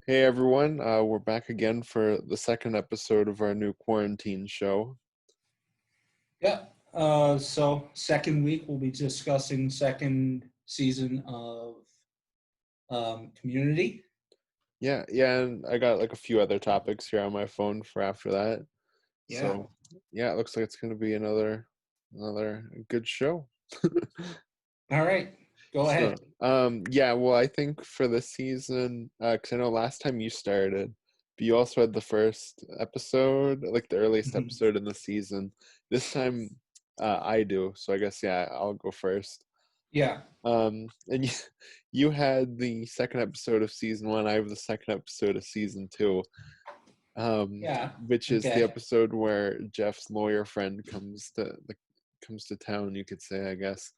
Hey everyone, we're back again for the second episode of our new quarantine show. Yeah. So second week we'll be discussing second season of Community. Yeah, and I got like a few other topics here on my phone for after that. Yeah. So yeah, it looks like it's gonna be another good show. All right. Go So ahead. yeah, well I think for this season, because I know last time you started, but you also had the first episode, like the earliest Mhm. episode in the season. This time I do, so I guess yeah, I'll go first. Yeah. And you had the second episode of season one. I have the second episode of season two, Yeah. which is the Okay. episode where Jeff's lawyer friend comes to town. You could say, I guess,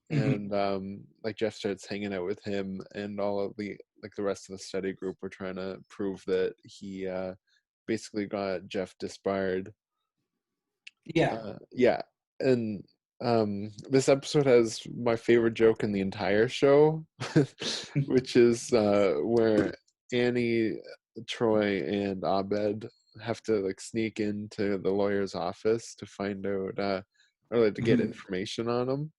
hmm and like Jeff starts hanging out with him, and all of the rest of the study group were trying to prove that he basically got Jeff disbarred. Yeah. Yeah, and this episode has my favorite joke in the entire show, which is where Annie, Troy, and Abed have to like sneak into the lawyer's office to find out or like, to get Mhm. information on him,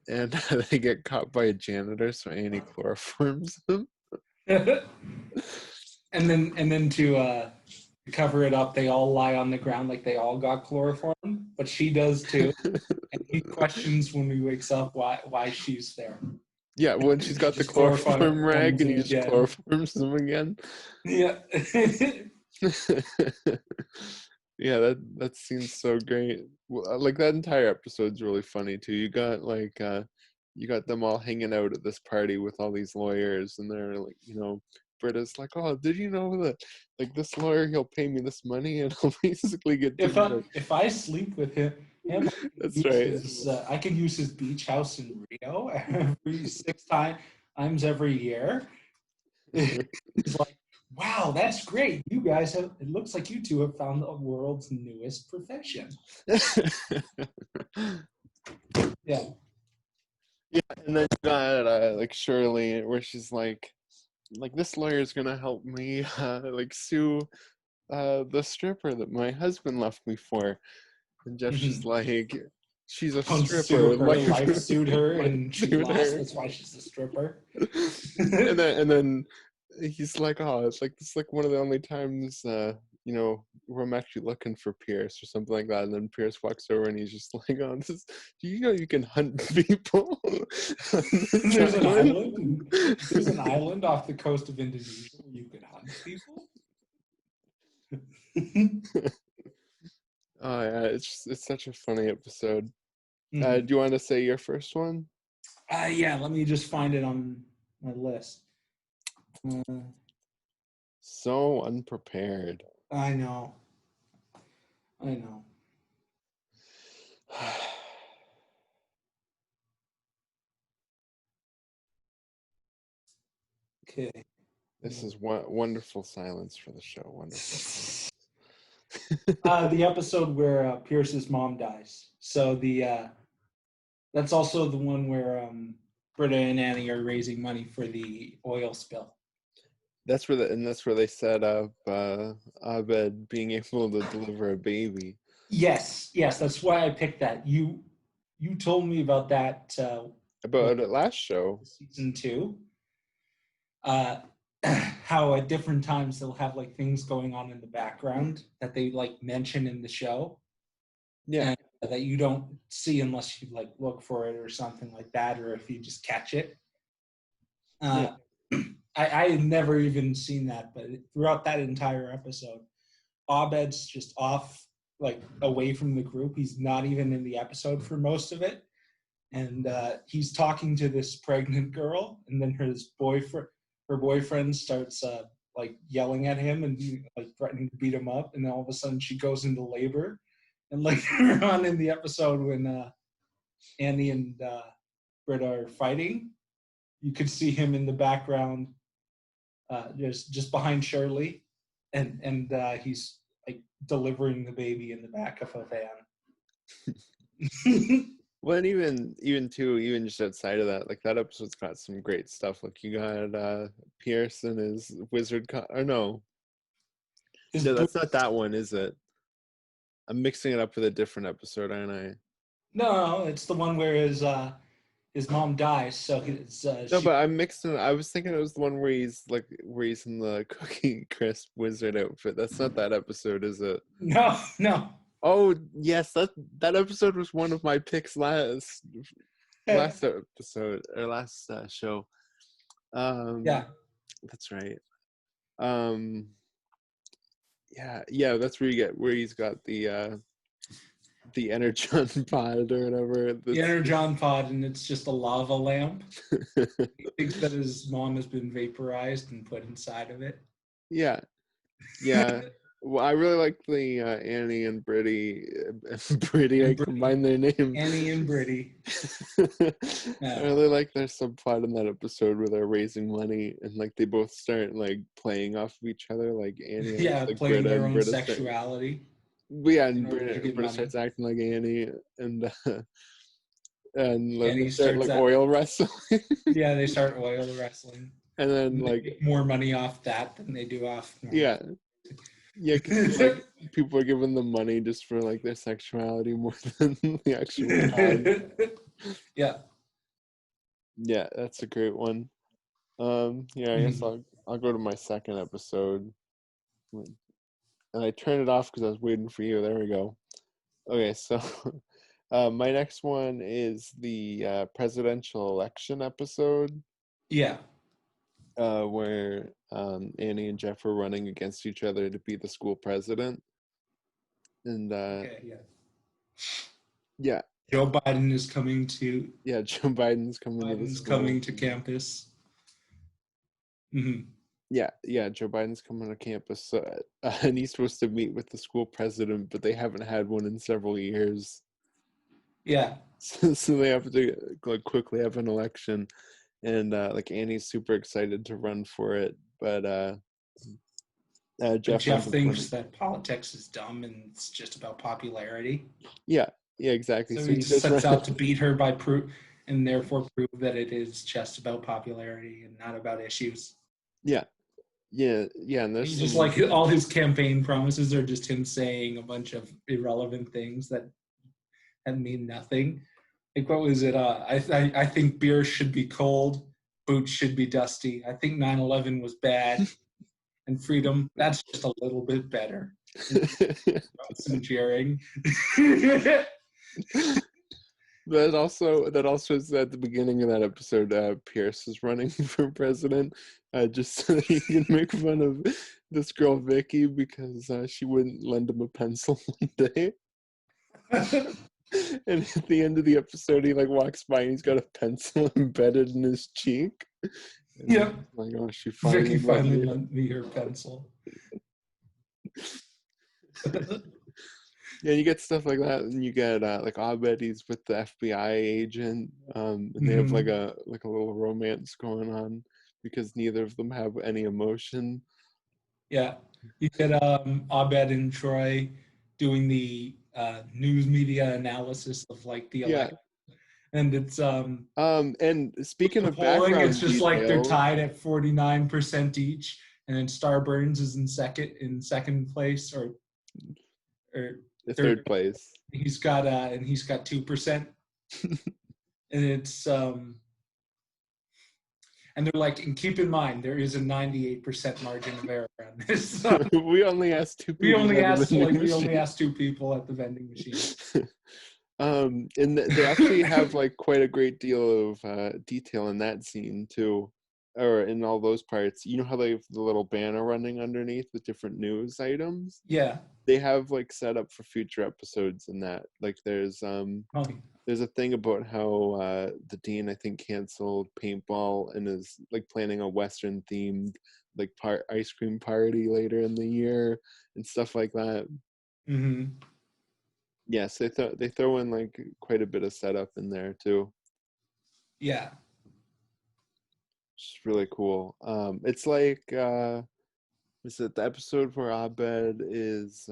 and they get caught by a janitor, so Annie chloroforms him. and then to cover it up, they all lie on the ground like they all got chloroform, but she does too. And he questions when he wakes up why she's there. Yeah, when she's got the Just chloroform rag chloroforms and her he just again. chloroforms them again. Yeah. Yeah, that seems so great. Like that entire episode's really funny too. You got them all hanging out at this party with all these lawyers, and they're like, Britta's like, "Oh, did you know that like this lawyer, he'll pay me this money, and I'll basically get to if I sleep with him That's right. I can use his beach house in Rio every times every year. He's like, wow, that's great. You guys have. It looks like you two have found the world's newest profession. Yeah. Yeah, and then you got like Shirley, where she's like this lawyer's gonna help me like sue the stripper that my husband left me for. And Jeff's just Mm-hmm. like, she's a Don't sue stripper. her. Life, Life sued her, life and she sued lost. her. That's why she's a stripper. And then he's like, oh, it's like this is like one of the only times where I'm actually looking for Pierce or something like that. And then Pierce walks over and he's just like, oh, do you know you can hunt people on this there's an island? island. There's an island off the coast of Indonesia where you can hunt people. Oh yeah, it's such a funny episode. Do Mhm. you want to say your first one? Yeah, let me just find it on my list. Uh, So unprepared. I know. I know. Okay. This is wonderful silence for the show. Wonderful silence. The episode where Pierce's mom dies. So that's also the one where Britta and Annie are raising money for the oil spill. That's where they set up Abed being able to deliver a baby. Yes, that's why I picked that. You told me about that. About it last show. Season 2. Uh, how at different times they'll have like things going on in the background that they like mention in the show, Yeah. and that you don't see unless you like look for it or something like that, or if you just catch it. Yeah. I had never even seen that, but throughout that entire episode, Abed's just off, like away from the group. He's not even in the episode for most of it, and he's talking to this pregnant girl, and then her boyfriend starts like yelling at him and like threatening to beat him up, and then all of a sudden she goes into labor, and later on in the episode when Annie and Britta are fighting, you could see him in the background, just behind Shirley, and he's like delivering the baby in the back of a van. Well, and even just outside of that, like that episode's got some great stuff. Like you got Pierce and his or no, His no, bo- that's not that one, is it? I'm mixing it up with a different episode, aren't I? no, it's the one where his mom dies, so it's No, she. but I'm mixing it. I was thinking it was the one where he's in the Cookie Crisp wizard outfit. That's not that episode, is it? No, no. Oh yes, that episode was one of my picks last episode or last show. Yeah, That's right. Um, yeah, that's where he's got the energon pod or whatever. the That's energon pod, and it's just a lava lamp. He thinks that his mom has been vaporized and put inside of it. yeah, yeah. Well, I really like the Annie and Britty. I And combined their names. Annie and Britty. I Yeah. really like their subplot in that episode where they're raising money and like they both start like playing off of each other. Like Annie Yeah, acts like playing Britta their and own Britta start, sexuality yeah, in and order to get Britta money. starts acting like Annie and then Annie they start starts like that. oil wrestling. Yeah, they start oil wrestling. And then And they like make more money off that than they do off. yeah, because like people are giving them money just for like their sexuality more than the actual job. Yeah. Yeah, that's a great one. Yeah, I guess I'll go to my second episode, and I turned it off because I was waiting for you. There we go. Okay, so my next one is the presidential election episode, Yeah. where Annie and Jeff are running against each other to be the school president, and Okay. Yeah. yeah, Joe Biden is coming to. yeah, Joe Biden's coming to the Biden's school. coming to campus. Mm-hmm. Yeah, Joe Biden's coming to campus, and he's supposed to meet with the school president, but they haven't had one in several years. Yeah. So they have to like quickly have an election, and like Annie's super excited to run for it, but But Jeff Jeff ends up thinks running. that politics is dumb and it's just about popularity. Yeah, exactly. So So he he just goes sets run. out to beat her by proof, and therefore prove that it is just about popularity and not about issues. Yeah, and there's He's just some like all his campaign promises are just him saying a bunch of irrelevant things that mean nothing. Like what was it? I think beer should be cold, boots should be dusty. I think 9/11 was bad, and freedom that's just a little bit better. Some cheering. that also is at the beginning of that episode. Pierce is running for president, just so that he can make fun of this girl Vicky because she wouldn't lend him a pencil one day. And at the end of the episode, he like walks by and he's got a pencil embedded in his cheek. And Yeah. like, oh, she Vicky finally me. lent me her pencil. Yeah, you get stuff like that, and you get like Abed, he's with the FBI agent, and they have like a little romance going on because neither of them have any emotion. Yeah, you get Abed and Troy doing the news media analysis of like the election, and it's and speaking the of polling, background it's just detail, like they're tied at 49% each, and then Starburns is in second place or the third place. He's got 2%, and it's and they're like, and keep in mind there is a 98% margin of error on this. We only asked two people. We only asked 2 people at the vending machine. And they actually have like quite a great deal of detail in that scene too, or in all those parts. You know how they have the little banner running underneath with different news items? Yeah. They have like set up for future episodes in that. Like there's a thing about how the dean, I think, canceled paintball and is like planning a Western themed like ice cream party later in the year and stuff like that. Mm-hmm. Yes, they throw in like quite a bit of setup in there too. Yeah. It's really cool. It's like Is it the episode where Abed is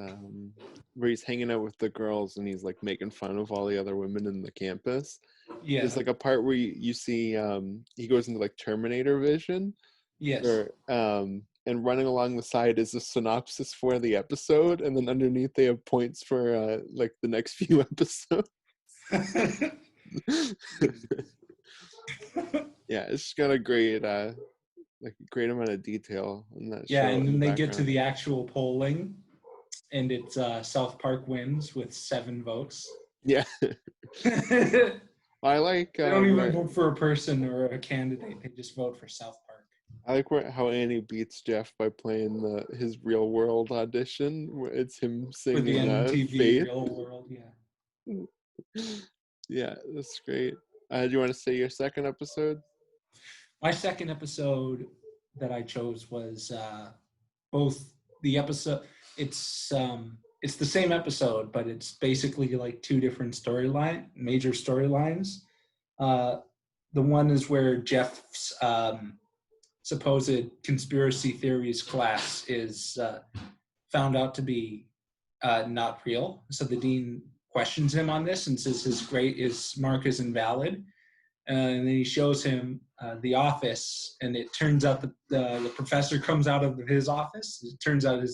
where he's hanging out with the girls and he's like making fun of all the other women in the campus? There's Yeah. like a part where you see he goes into like Terminator vision, Yes. or and running along the side is a synopsis for the episode, and then underneath they have points for like the next few episodes. Yeah, it's got a great like a great amount of detail in that Yeah, show and in the then they get to background. the actual polling, and it's South Park wins with 7 votes. Yeah. They I like don't even vote for a person or a candidate. They just vote for South Park. how Annie beats Jeff by playing his real world audition. Where it's him For the singing MTV Faith. Real World, yeah. Yeah, that's great. Do you want to say your second episode? My second episode that I chose was both the episode. It's the same episode, but it's basically like 2 different major storylines. The one is where Jeff's supposed conspiracy theories class is found out to be not real. So the dean questions him on this and says his mark is invalid. And then he shows him the office, and it turns out that the professor comes out of his office. It turns out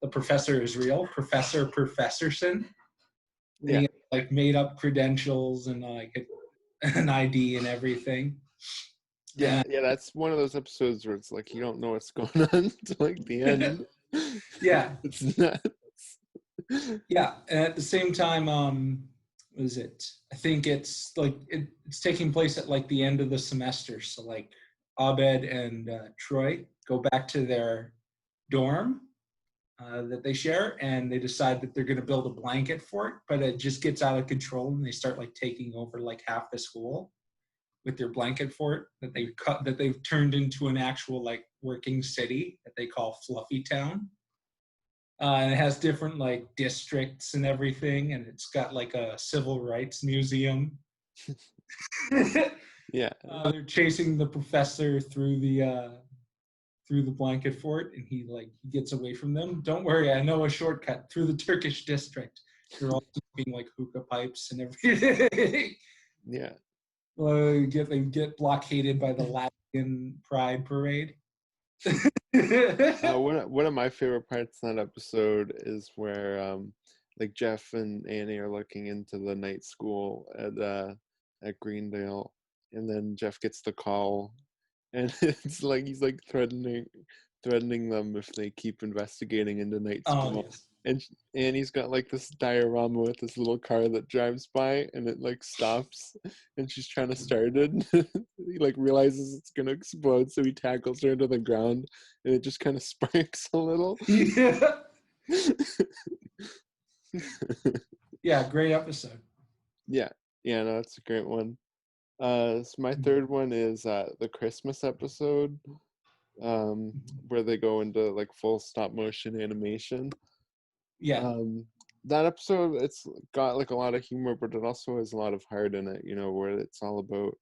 the professor is real, Professor Professorson. And Yeah. he like made up credentials and like an ID and everything. Yeah, yeah, that's one of those episodes where it's like you don't know what's going on until like the end. Yeah. It's nuts. Yeah, and at the same time, what is it? I think it's like it's taking place at like the end of the semester. So like Abed and Troy go back to their dorm that they share, and they decide that they're going to build a blanket fort, but it just gets out of control, and they start like taking over like half the school with their blanket fort that they've turned into an actual like working city that they call Fluffy Town. And it has different like districts and everything, and it's got like a civil rights museum. Yeah. They're chasing the professor through the blanket fort, and he gets away from them. Don't worry, I know a shortcut through the Turkish district. They're all smoking like hookah pipes and everything. Yeah. They get blockaded by the Latvian Pride Parade. One of my favorite parts in that episode is where like Jeff and Annie are looking into the night school at Greendale, and then Jeff gets the call, and it's like he's like threatening them if they keep investigating into night school. Yes. And Annie's got like this diorama with this little car that drives by, and it like stops, and she's trying to start it. He like realizes it's gonna explode, so he tackles her to the ground, and it just kind of sparks a little. Yeah. Yeah, great episode. Yeah, no, it's a great one. So my third one is the Christmas episode, where they go into like full stop motion animation. Yeah. That episode, it's got like a lot of humor, but it also has a lot of heart in it, where it's all about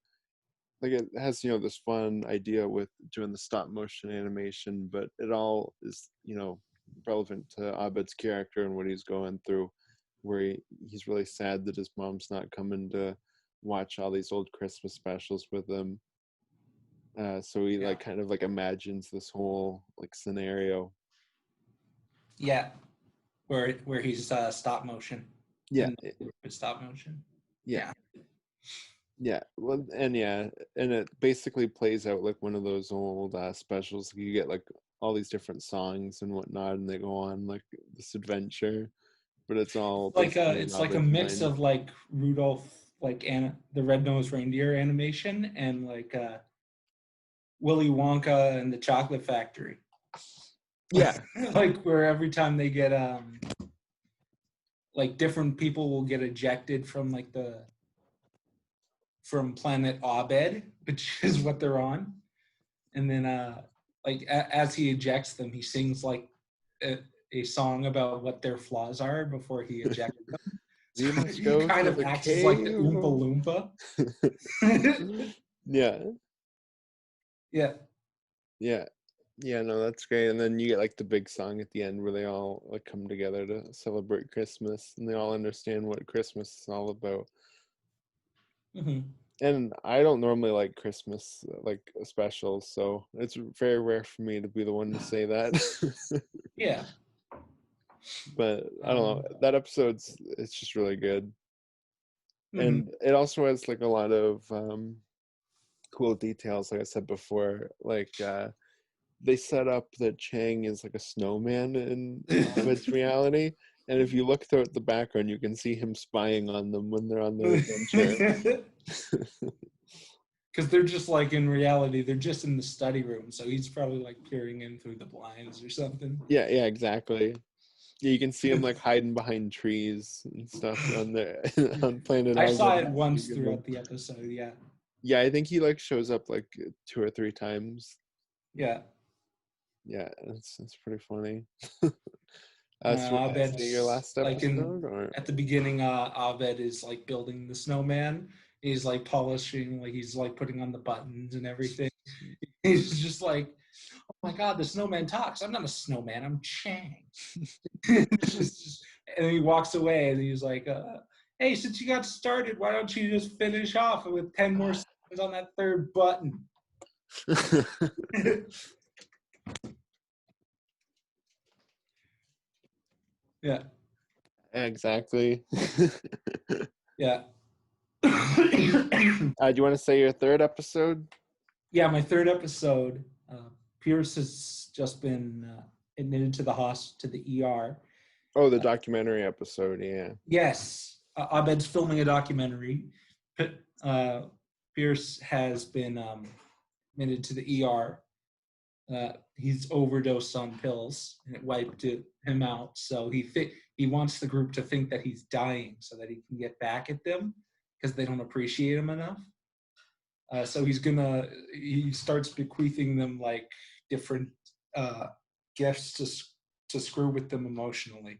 like it has this fun idea with doing the stop motion animation, but it all is relevant to Abed's character and what he's going through, where he's really sad that his mom's not coming to watch all these old Christmas specials with him. So he like kind of like imagines this whole like scenario. Yeah, where he's stop motion. Yeah, stop motion. Yeah. Well, and it basically plays out like one of those old specials. You get like all these different songs and whatnot, and they go on like this adventure. But it's all like it's like a mix of like Rudolph, like the Red-Nosed Reindeer animation, and like Willy Wonka and the Chocolate Factory. Yeah. Like where every time they get like different people will get ejected from like from planet Abed, which is what they're on, and then like as he ejects them, he sings like a song about what their flaws are before he ejects them. So he kind of acts as like the Oompa Loompa. Yeah. Yeah. Yeah. Yeah, no, that's great. And then you get like the big song at the end where they all like come together to celebrate Christmas, and they all understand what Christmas is all about. Hmm. And I don't normally like Christmas like specials, so it's very rare for me to be the one to say that. Yeah. But I don't know. Um, That episode's it's just really good. mhm. And it also has like a lot of cool details, like I said before. Like they set up that Chang is like a snowman in Abed's reality. And if you look throughout the background, you can see him spying on them when they're on their adventure. Because they're just like in reality, they're just in the study room, so he's probably like peering in through the blinds or something. Yeah, yeah, exactly. Yeah, you can see him like hiding behind trees and stuff on the on planet I saw Alvin. it once throughout the episode. Yeah, Yeah, I think he like shows up like 2 or 3 times. yeah. Yeah, it's pretty funny. So would that be your Abed's last like in episode, or? at the beginning. Abed is like building the snowman. He's like polishing, like he's like putting on the buttons and everything. He's just like, oh my god, the snowman talks. I'm not a snowman. I'm Chang. And he walks away and he's like, hey, since you got started, why don't you just finish off with 10 more seconds on that third button? Yeah. Exactly. Yeah. Do you want to say your third episode? Yeah, my third episode, Pierce has just been admitted to the ER. Oh, the documentary episode. Yeah. Yes, Abed's filming a documentary. Uh, Pierce has been admitted to the ER. He's overdosed on pills, and it wiped him out. So he wants the group to think that he's dying, so that he can get back at them because they don't appreciate him enough. So he starts bequeathing them like different gifts to screw with them emotionally.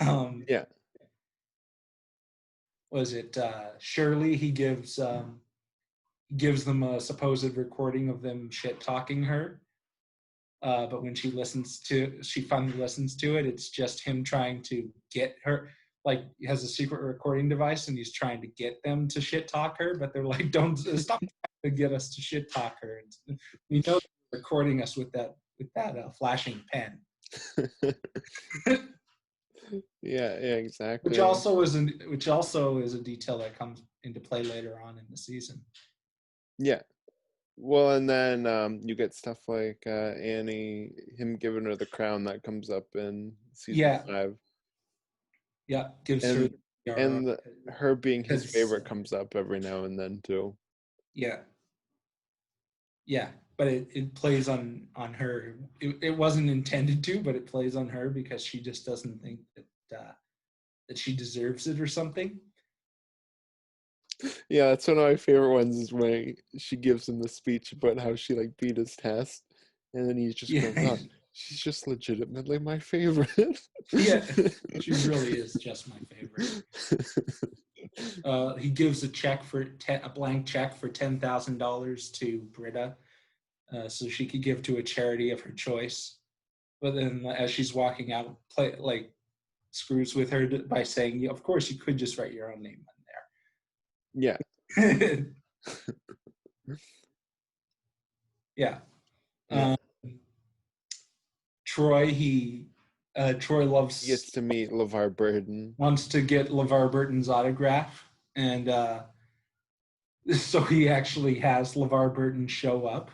um, Yeah. was it Shirley? He gives them a supposed recording of them shit talking her. But when she finally listens to it, it's just him trying to get her. Like, he has a secret recording device, and he's trying to get them to shit talk her. But they're like, "Don't stop trying to get us to shit talk her." And we know they're recording us with that flashing pen. Yeah, yeah, exactly. Which also is a detail that comes into play later on in the season. Yeah. Well, and then you get stuff like Annie, him giving her the crown that comes up in season Yeah, 5, yeah, gives her and her being his because favorite comes up every now and then too. yeah, yeah, but it plays on her. It wasn't intended to, but it plays on her because she just doesn't think that she deserves it or something. Yeah, that's one of my favorite ones is when she gives him the speech about how she like beat his test, and then he just goes, Yeah, "Oh, she's just legitimately my favorite." yeah, she really is just my favorite. He gives a blank check for $10,000 to Britta, so she could give to a charity of her choice. But then, as she's walking out, screws with her by saying, "Of course, you could just write your own name Yeah. on there." Yeah. Yeah. Um, Troy, Troy He gets loves to meet LeVar Burton. wants to get LeVar Burton's autograph, and so he actually has LeVar Burton show up,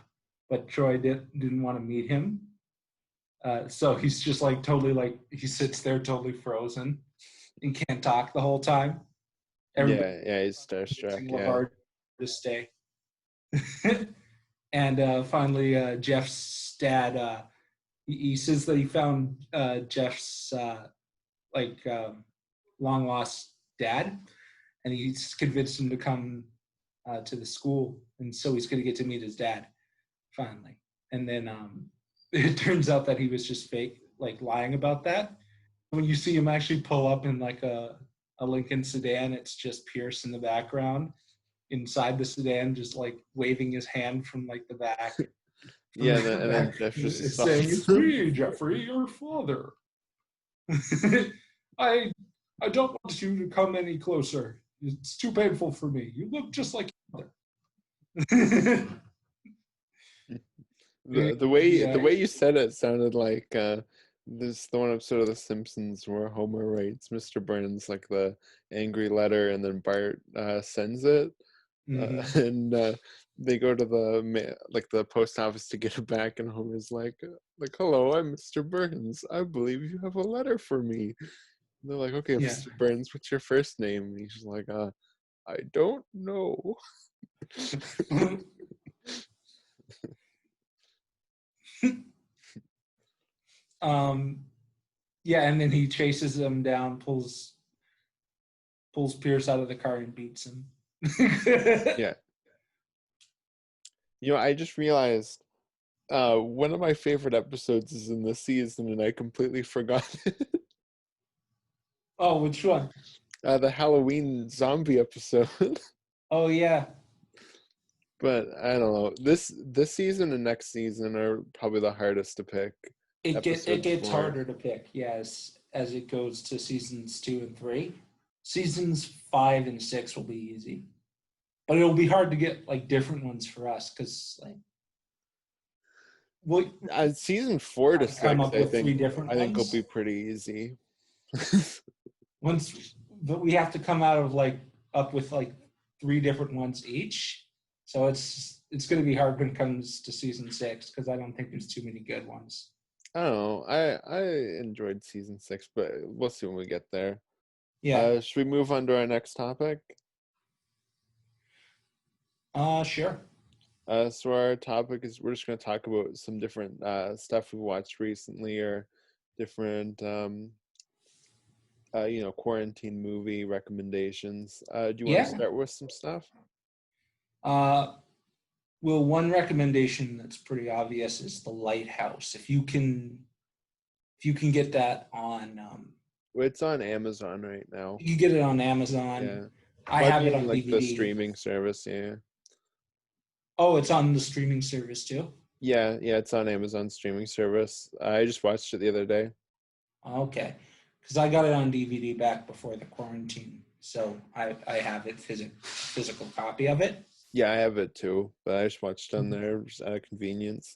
but Troy didn't want to meet him. So he's just like totally like he sits there totally frozen and can't talk the whole time. Everybody Yeah, yeah, he's starstruck. Yeah. LeVar to stay. And finally, Jeff's dad, he says that he found Jeff's long lost dad, and he's convinced him to come to the school, and so he's going to get to meet his dad finally. And then it turns out that he was just fake, like lying about that. When you see him actually pull up in like a Lincoln sedan, it's just Pierce in the background inside the sedan, just like waving his hand from like the back. Yeah, and then Jeff just It's saying, stops "It's him. me, Jeffrey, your father. I I don't want you to come any closer. It's too painful for me. You look just like your mother." The Yeah, way you said it sounded like this the one episode of The Simpsons where Homer writes Mr. Burns like the angry letter, and then Bart sends it, and they go to like the post office to get it back, and Homer's like, hello, I'm Mr. Burns. I believe you have a letter for me. And they're like, okay, yeah. Mr. Burns, what's your first name? And he's just like, I don't know. um, yeah, and then he chases him down, pulls Pierce out of the car and beats him. Yeah. I just realized one of my favorite episodes is in this season, and I completely forgot it. Oh, which one? The Halloween zombie episode. Oh yeah, But I don't know. This season and next season are probably the hardest to pick it episodes gets for. harder to pick. Yes, as it goes to seasons 2 and 3. Seasons 5 and 6 will be easy, but it'll be hard to get like different ones for us because like we'll Season 4 to come 6, up with three different I think will ones. be pretty easy. But we have to come out of like up with like 3 different ones each. So it's going to be hard when it comes to season 6 because I don't think there's too many good ones. I don't know. I enjoyed season 6, but we'll see when we get there. Yeah. Should we move on to our next topic? Sure. So our topic is we're just going to talk about some different stuff we watched recently, or different quarantine movie recommendations. Do you want to Yeah. start with some stuff? Well, one recommendation that's pretty obvious is The Lighthouse. If you can get that on, Well, it's on Amazon right now. you can get it on Amazon. Yeah. I Well, I have it mean, on like the DVD. streaming service. Yeah. Oh, it's on the streaming service too. Yeah, it's on Amazon streaming service. I just watched it the other day. Okay, because I got it on DVD back before the quarantine, so I have it physical copy of it. Yeah, I have it too, but I just watched it on there just out of convenience.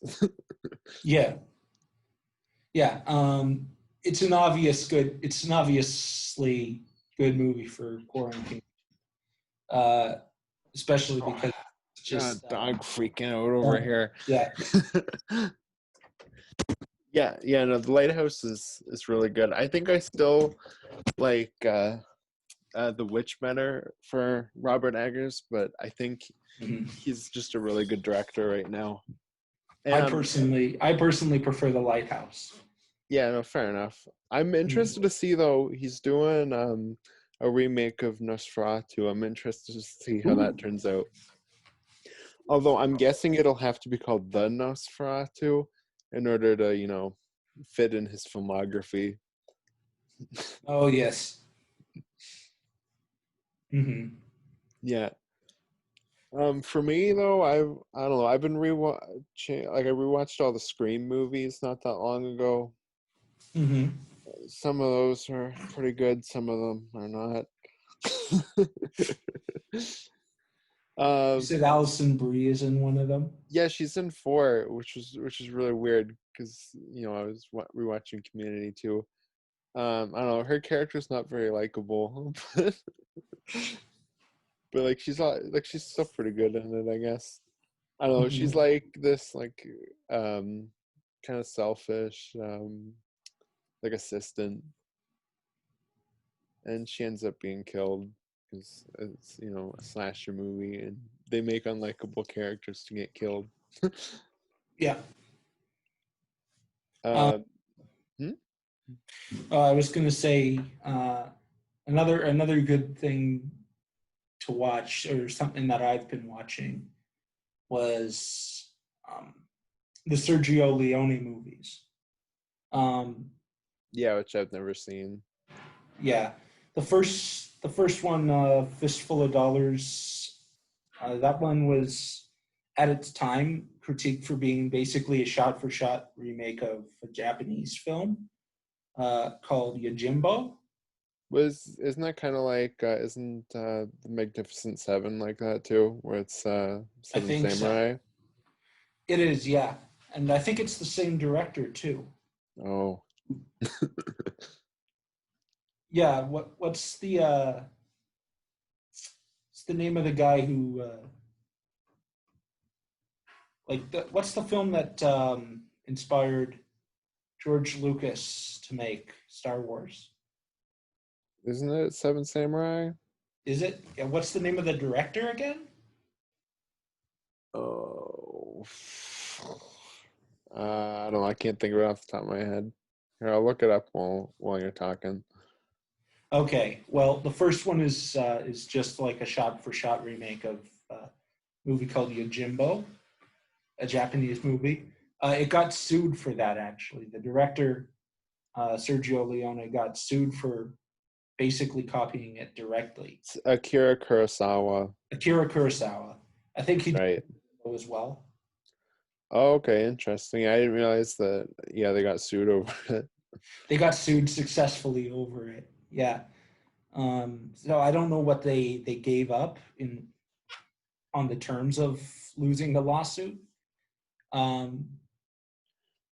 Yeah, yeah. It's an obviously good movie for quarantine, uh, especially because it's just Dog freaking out over here. yeah. Yeah, no, The Lighthouse is really good. I think I still like The Witch better for Robert Eggers, but I think he's just a really good director right now. And, I personally prefer The Lighthouse. Yeah, no, fair enough. I'm interested to see though. He's doing a remake of Nosferatu. I'm interested to see how that turns out. Although I'm guessing it'll have to be called The Nosferatu in order to, fit in his filmography. Oh yes. Yeah. For me though, I don't know. I've been rewatching. Like I rewatched all the Scream movies not that long ago. Some of those are pretty good. Some of them are not. You said Alison Brie is in one of them. Yeah, she's in 4, which is really weird because I was rewatching Community too. I don't know. Her character's not very likable, but like she's still pretty good in it, I guess. I don't know. She's like this kind of selfish like assistant, and she ends up being killed because it's a slasher movie, and they make unlikable characters to get killed. Yeah. Hmm? I was going to say another good thing to watch, or something that I've been watching, was the Sergio Leone movies. Yeah, which I've never seen. Yeah, the first one, Fistful of Dollars. That one was at its time critiqued for being basically a shot-for-shot remake of a Japanese film called Yojimbo. Isn't that kind of like isn't the Magnificent Seven like that too, where it's I Seven think so. Samurai? It is, yeah. And I think it's the same director, too. Oh, Yeah, what's the name of the guy who what's the film that inspired George Lucas to make Star Wars? isn't it Seven Samurai? Is it? Yeah, what's the name of the director again? Oh, I don't know. I can't think of it off the top of my head. Here, I'll look it up while you're talking. Okay, well, the first one is just like a shot-for-shot remake of a movie called Yojimbo, a Japanese movie. It got sued for that, actually. The director, Sergio Leone, got sued for basically copying it directly. It's Akira Kurosawa, Akira Kurosawa. I think he did right? it as well. Oh, okay, interesting. I didn't realize that. Yeah, they got sued over it. They got sued successfully over it. Yeah. So I don't know what they gave up in on the terms of losing the lawsuit. Um,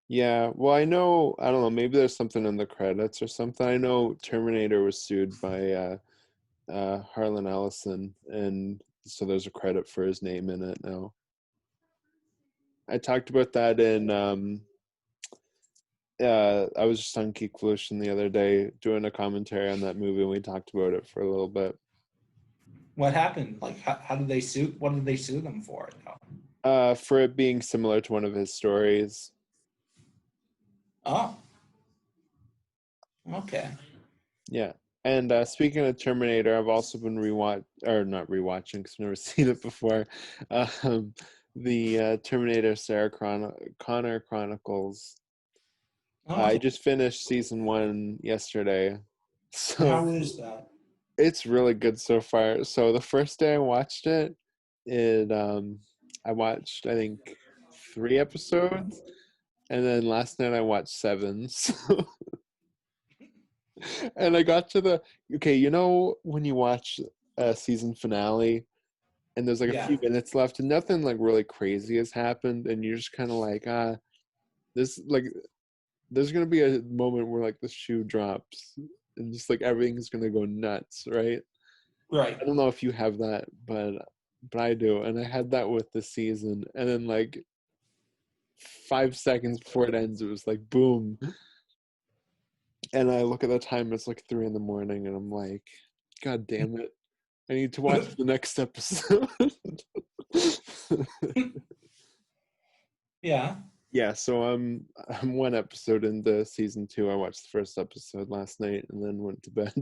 Yeah, well, I know. I don't know. Maybe there's something in the credits or something. I know Terminator was sued by Harlan Ellison, and so there's a credit for his name in it now. I talked about that in I was just on Geek Evolution the other day doing a commentary on that movie, and we talked about it for a little bit. what happened? Like, how did they sue? What did they sue them for? For it being similar to one of his stories. Oh, okay. Yeah. And speaking of Terminator, I've also been not rewatching because I've never seen it before. Um, the Terminator Connor Chronicles. I Oh, just finished season 1 yesterday, and so how is that? it's really good so far. So the first day I watched it, I watched I think 3 episodes, and then last night I watched 7. So and I got to the okay, when you watch a season finale and there's like a Yeah, few minutes left and nothing like really crazy has happened and you're just kind of like this like there's gonna be a moment where like the shoe drops and just like everything's gonna go nuts, right? right. I don't know if you have that, but I do, and I had that with the season, and then like 5 seconds before it ends, it was like boom, and I look at the time, it's like 3 in the morning, and I'm like, God damn it, I need to watch the next episode. Yeah. Yeah, so I'm 1 episode into season 2. I watched the first episode last night and then went to bed.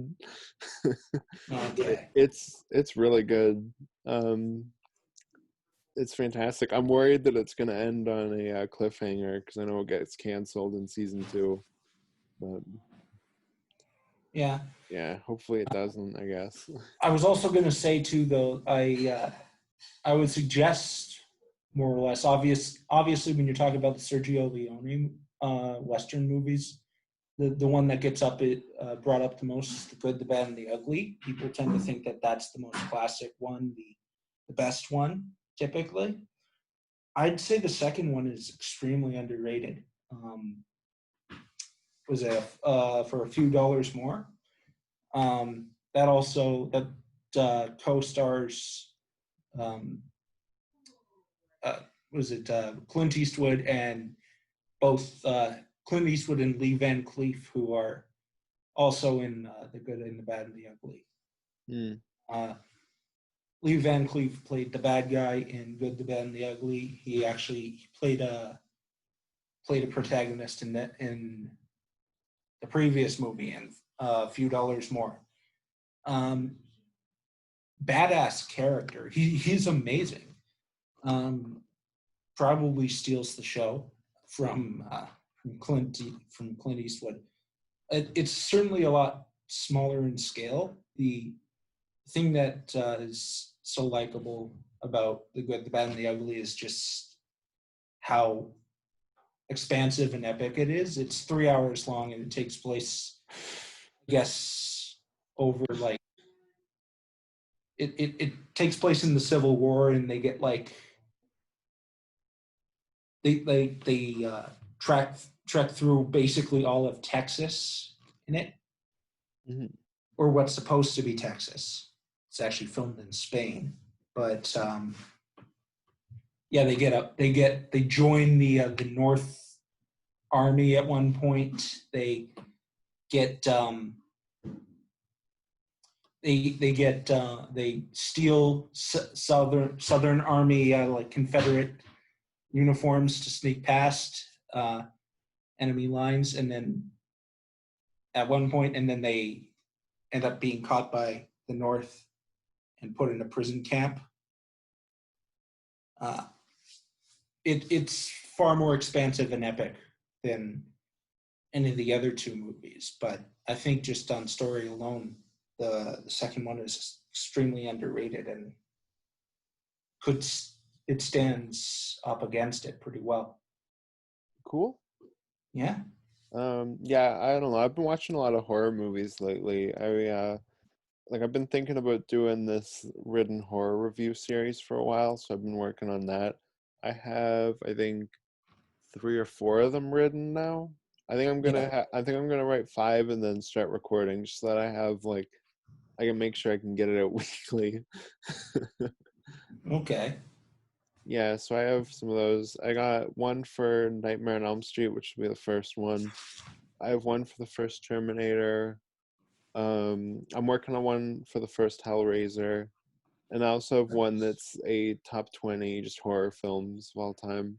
But Okay. it's really good. Um, it's fantastic. I'm worried that it's going to end on a cliffhanger because I know it gets canceled in season 2. But Yeah. yeah, hopefully it doesn't. I guess. I was also going to say too, though, I would suggest more or less obviously when you're talking about the Sergio Leone Western movies, the one that gets brought up the most is The Good, the Bad, and the Ugly. People tend to think that that's the most classic one, the best one, typically. I'd say the second one is extremely underrated. Was it for a few dollars more? That co-stars um, was it Clint Eastwood and both Clint Eastwood and Lee Van Cleef, who are also in The Good and the Bad and the Ugly. Mm. Lee Van Cleef played the bad guy in Good, the Bad, and the Ugly. He actually played a protagonist in the previous movie and a few dollars more. Badass character. He's amazing. Probably steals the show from Clint Eastwood. It's certainly a lot smaller in scale. The thing that is so likable about The Good, the Bad, and the Ugly is just how expansive and epic it is. It's 3 hours long, and it takes place, I guess, over like it takes place in the Civil War, and they get like they trek through basically all of Texas in it, Mhm. or what's supposed to be Texas. It's actually filmed in Spain, but yeah, they join the North Army at one point. They get they steal Southern Army like Confederate uniforms to sneak past enemy lines, and then at one point, and then they end up being caught by the North and put in a prison camp. Uh, it's far more expansive and epic than any of the other two movies, but I think just on story alone, the second one is extremely underrated, and could it stands up against it pretty well. Cool. Yeah. Yeah, I don't know. I've been watching a lot of horror movies lately. I've been thinking about doing this written horror review series for a while, so I've been working on that. I have, I think, 3 or 4 of them written now. Yeah. I think I'm gonna write 5 and then start recording, just so that I have like I can make sure I can get it out weekly. Okay. Yeah, so I have some of those. I got one for Nightmare on Elm Street, which will be the first one. I have one for the first Terminator. I'm working on one for the first Hellraiser, and I also have one that's a top 20 just horror films of all time.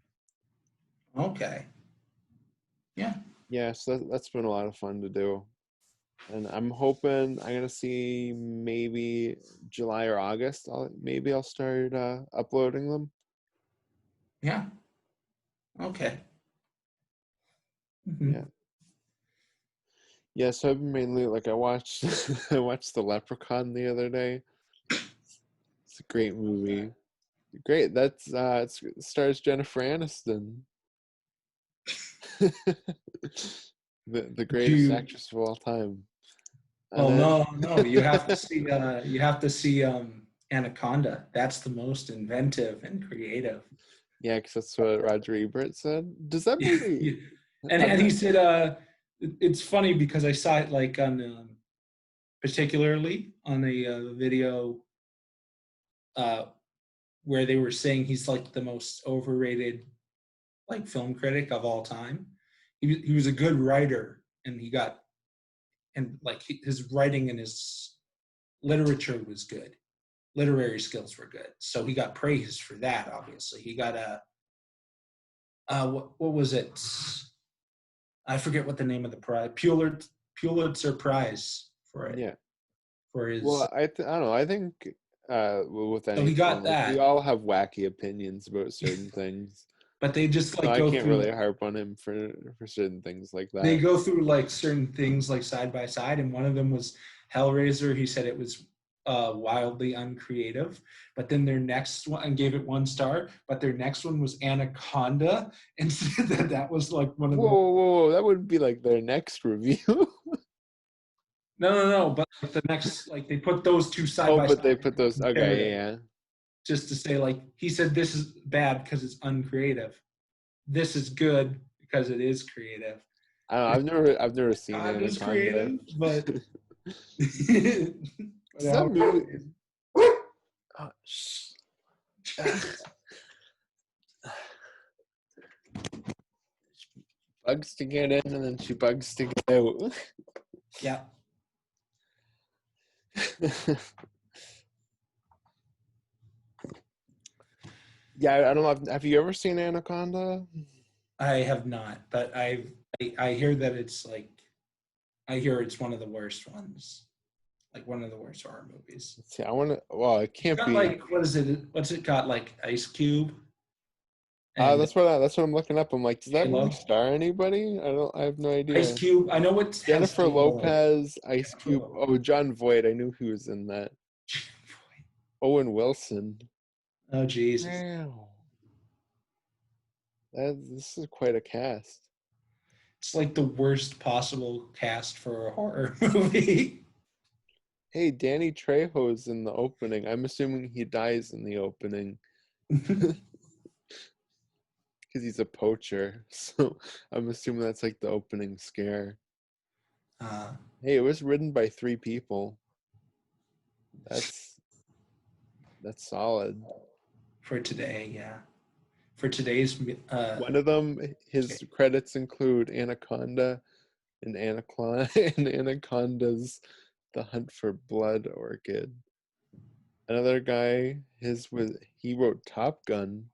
Okay. Yeah. Yeah, so that's been a lot of fun to do. And I'm hoping I'm gonna see maybe July or August. Maybe I'll start uploading them. Yeah. Okay. Yeah, Mm-hmm. yeah. So I've been mainly like I watched I watched The Leprechaun the other day. It's a great movie. Great. It stars Jennifer Aniston, the Did greatest you? actress of all time. And Well, then no, no. You have to see. You have to see Anaconda. That's the most inventive and creative. yeah, because that's what Roger Ebert said. Does that movie? And I've he not. said, it's funny because I saw it like on particularly on a video uh, where they were saying he's like the most overrated like film critic of all time. He was a good writer, and he got and like his writing and his literature was good. Literary skills were good, so he got praised for that. Obviously, he got a what was it? I forget what the name of the prize. Pulitzer Prize for it Yeah. for his. Well, I don't know. I think with So he anything, got like we that, all have wacky opinions about certain things. but they just So like I go can't through really like harp on him for certain things like they that. go through like certain things like side by side, and one of them was Hellraiser. He said it was wildly uncreative, but then their next one and gave it 1 star, but their next one was Anaconda and said that that was like one of Whoa, the whoa, whoa, whoa, that would be like their next review. no, but like the next like they put those two side Oh, by but side they and put those. compared Okay, it yeah. just to say like he said this is bad because it's uncreative. This is good because it is creative. I don't know, And I've never seen Anaconda's Anaconda. creative, but but Does that movie? Hellraiser Oh, bugs to get in, and then she bugs to get out. yeah. Yeah, I don't know. Have you ever seen Anaconda? I have not, but I hear that it's like I hear it's one of the worst ones, like one of the worst horror movies. Let's see, I want to. Well, it It's can't got be. like what is it? What's it got? Like Ice Cube and That's what I'm looking up. I'm like, does that movie Halo. star anybody? I have no Ice idea. Cube. I know it has Jennifer Halo. Lopez, Ice Jennifer Cube. Lopez. Oh, John Voight. I knew he was in that. Owen Wilson. Oh Jesus. Wow. This is quite a cast. It's like the worst possible cast for a horror movie. Hey, Danny Trejo's in the opening. I'm assuming he dies in the opening because he's a poacher. So I'm assuming that's like the opening scare. uh, Hey, it was written by 3 people. That's solid. for today, yeah. For today's One of them, his credits include Anaconda and and Anaconda's The Hunt for Blood Orchid. Another guy, he wrote Top Gun.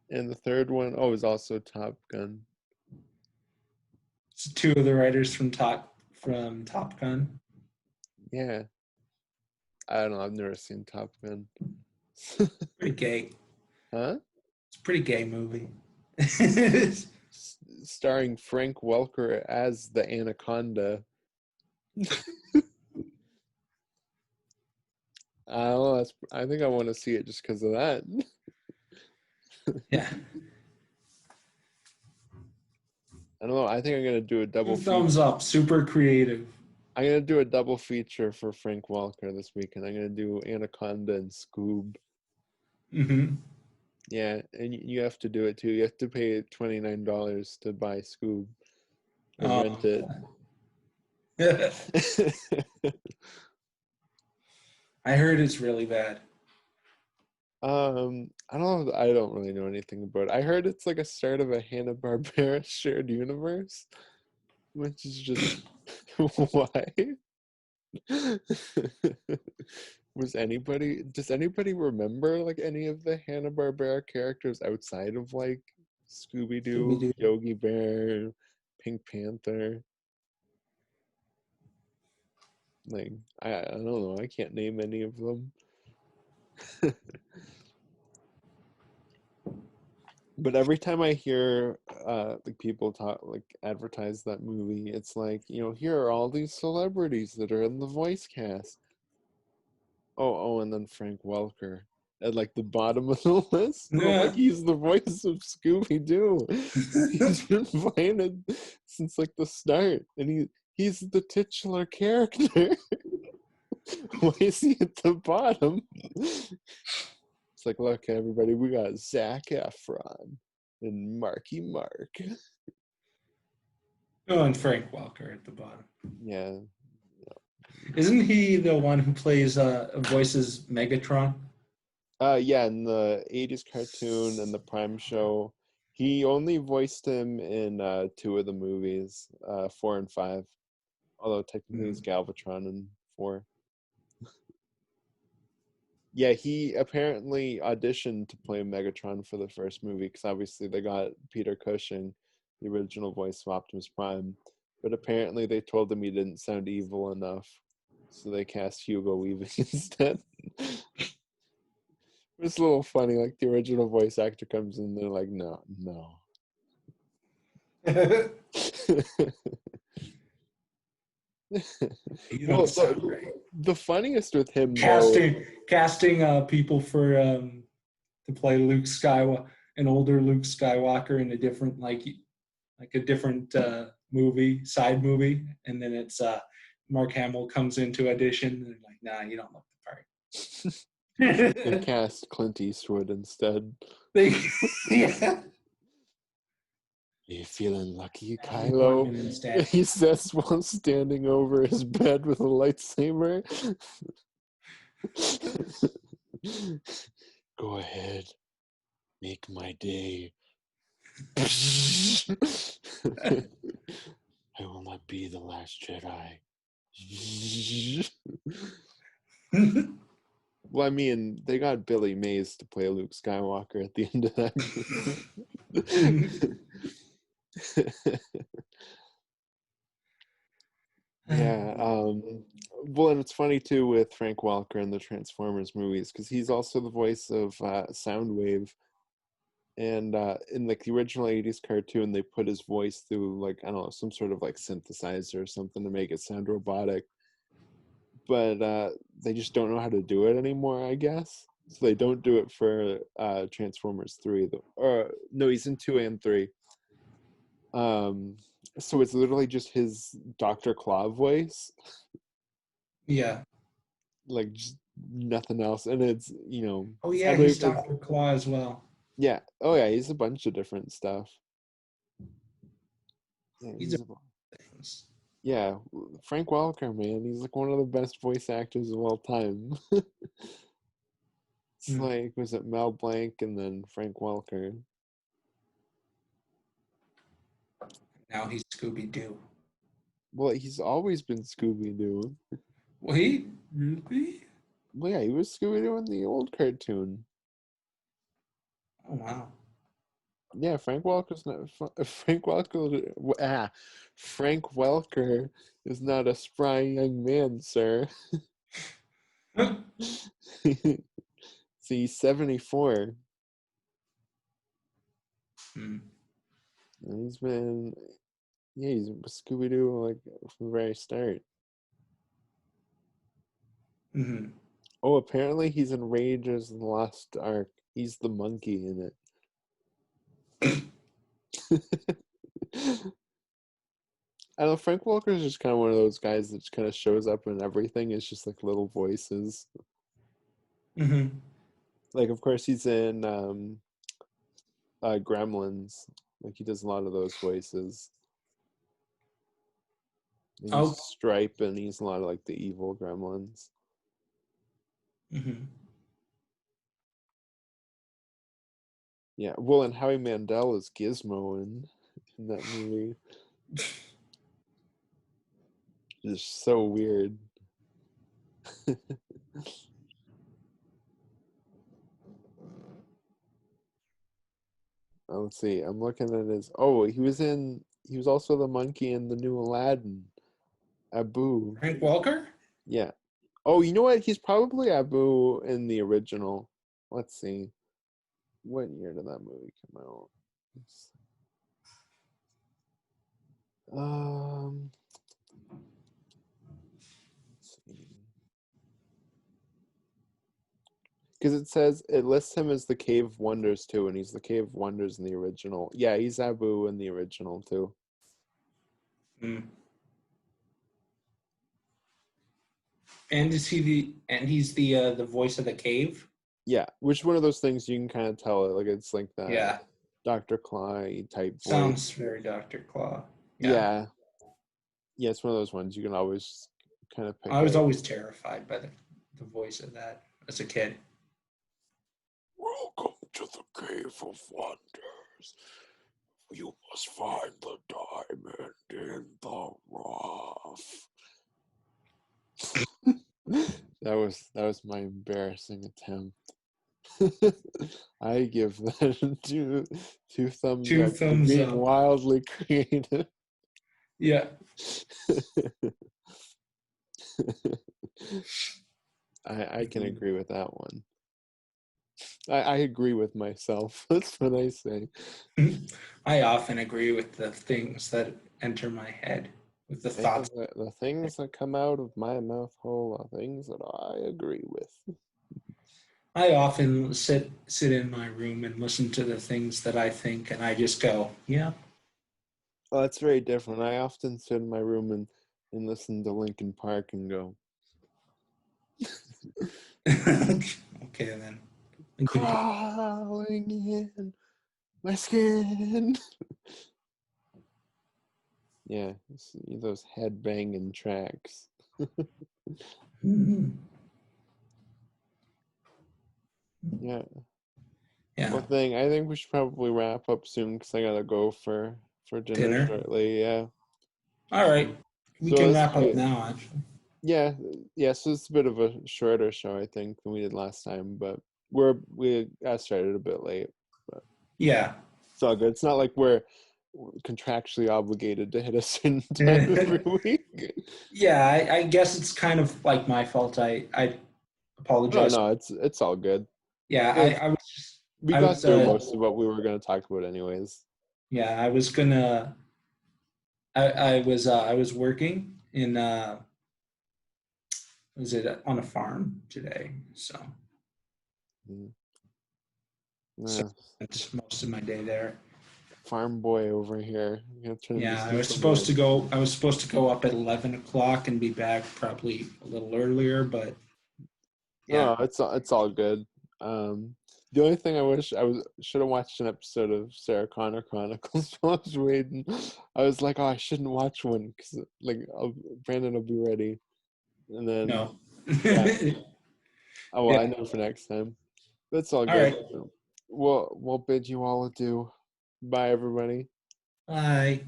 And the third one, is also Top Gun. two of the writers from Top Gun. Yeah. I don't know, I've never seen Top Gun. Pretty gay. Huh? It's a pretty gay movie. Starring Frank Welker as the Anaconda. I don't know, I think I want to see it just because of that. Yeah. I don't know. I think I'm gonna do a double Thumbs feature. up. Super creative. I'm gonna do a double feature for Frank Welker this weekend. I'm gonna do Anaconda and Scoob. Mm-hmm. Yeah, and you have to do it too. You have to pay $29 to buy Scoob or rent it. I heard it's really bad. I don't know. I don't really know anything about it. I heard it's like a start of a Hanna-Barbera shared universe, which is just why. Does anybody remember like any of the Hanna-Barbera characters outside of like Scooby-Doo, Scooby-Doo. Yogi Bear, Pink Panther? Like I don't know, I can't name any of them. But every time I hear like people talk like advertise that movie, it's like, here are all these celebrities that are in the voice cast. And then Frank Welker at like the bottom of the list. I'm like, Yeah. he's the voice of Scooby-Doo. He's been playing it since like the start, and he's the titular character. Why is he at the bottom? It's like, look, everybody, we got Zac Efron and Marky Mark. Oh, and Frank Welker at the bottom. Yeah. Isn't he the one who plays voices Megatron? Yeah, in the 80s cartoon and the Prime show, he only voiced him in 2 of the movies, 4 and 5. Although technically he's Galvatron in 4. Yeah, he apparently auditioned to play Megatron for the first movie because obviously they got Peter Cushing, the original voice of Optimus Prime. But apparently they told him he didn't sound evil enough, so they cast Hugo Weaving instead. It's a little funny, like the original voice actor comes in, they're like, no. You Well, don't sound right. the funniest with him Casting people for to play Luke Skywalker, an older Luke Skywalker in a different like a different side movie, and then it's Mark Hamill comes into audition and they're like, nah, you don't look the they part. cast Clint Eastwood instead. Yeah. Are you feeling lucky, Natalie Kylo? Portman instead. He says while standing over his bed with a lightsaber. Go ahead. Make my day. I will not be the last Jedi. Well, I mean, they got Billy Mays to play Luke Skywalker at the end of that movie. Yeah. Well, and it's funny too with Frank Welker in the Transformers movies because he's also the voice of Soundwave. And in like the original 80s cartoon, they put his voice through like, I don't know, some sort of like synthesizer or something to make it sound robotic. But they just don't know how to do it anymore, I guess. So they don't do it for Transformers 3 though. Or no, he's in 2 and 3. So it's literally just his Dr. Claw voice, Yeah. like just nothing else. And it's, Oh I yeah, believe he's it's, Dr. Claw as well. yeah. Oh yeah, he's a bunch of different stuff. Yeah, He's a things. yeah, Frank Welker, man, he's like one of the best voice actors of all time. It's Hmm. like, was it Mel Blanc and then Frank Welker? Now he's Scooby Doo. Well, he's always been Scooby Doo. Wait, really? Well, yeah, he was Scooby Doo in the old cartoon. Oh wow. Yeah, Frank Welker's not Frank Welker is not a spry young man, sir. See, he's 74. Hmm. And he's been, yeah, he's Scooby Doo like from the very start. Hmm. Oh, apparently he's in Raiders of the Lost Ark. He's the monkey in it. I don't know, Frank Welker is just kind of one of those guys that just kind of shows up in everything. It's just like little voices. Hmm. Like, of course, he's in Gremlins. Like, he does a lot of those voices. And he's Oh. Stripe, and he's a lot of like the evil Gremlins. Hmm. Yeah, well, and Howie Mandel is Gizmo in that movie. Just so weird. Let's see. I'm looking at his. Oh, he was also the monkey in the new Aladdin. Abu. Frank Welker? Yeah. Oh, you know what? He's probably Abu in the original. Let's see. What year did that movie come out? Um, let's see. Because it lists him as the Cave of Wonders too, and he's the Cave of Wonders in the original. Yeah, he's Abu in the original too. Mm. And he's the voice of the cave? Yeah, which one of those things you can kind of tell it, like it's like that Yeah. Dr. Claw type voice. Sounds very Dr. Claw. Yeah. Yeah, yeah, it's one of those ones you can always kind of pick I was out. always terrified by the voice of that as a kid. Welcome to the Cave of Wonders. You must find the diamond in the rough. That was my embarrassing attempt. I give that two thumbs Two up for thumbs being up. wildly creative. Yeah. I can agree with that one. I agree with myself. That's what I say. I often agree with the things that enter my head, with the thoughts. The things that come out of my mouth hole are things that I agree with. I often sit in my room and listen to the things that I think, and I just go, yeah. Well, that's very different. I often sit in my room and listen to Linkin Park and go, Okay then. crawling in my skin. Yeah, see those head banging tracks. Mhm. Yeah. Yeah. Well, I think we should probably wrap up soon because I gotta go for dinner Dinner. shortly. Yeah. All right. We So can this wrap will up be, now, actually. yeah, yeah. So it's a bit of a shorter show, I think, than we did last time, but we got started a bit late, but Yeah. it's all good. It's not like we're contractually obligated to hit a certain time every week. Yeah, I guess it's kind of like my fault. I No, apologize. no, it's all good. Yeah, It's I was just we I got was through most of what we were going to talk about, anyways. yeah, I was gonna I was working in was it on a farm today? So Mm. So Yeah, that's most of my day there. farm boy over here. I'm gonna turn into Yeah, Superman. I was supposed to go up at 11 o'clock and be back probably a little earlier, but No, yeah, it's all good. The only thing I wish I was should have watched an episode of Sarah Connor Chronicles while I was waiting. I was like, oh, I shouldn't watch one because like Brandon will be ready, and then no. yeah, oh well, I Yeah. know for next time. That's all All good. right. We'll bid you all adieu. Bye, everybody. Bye.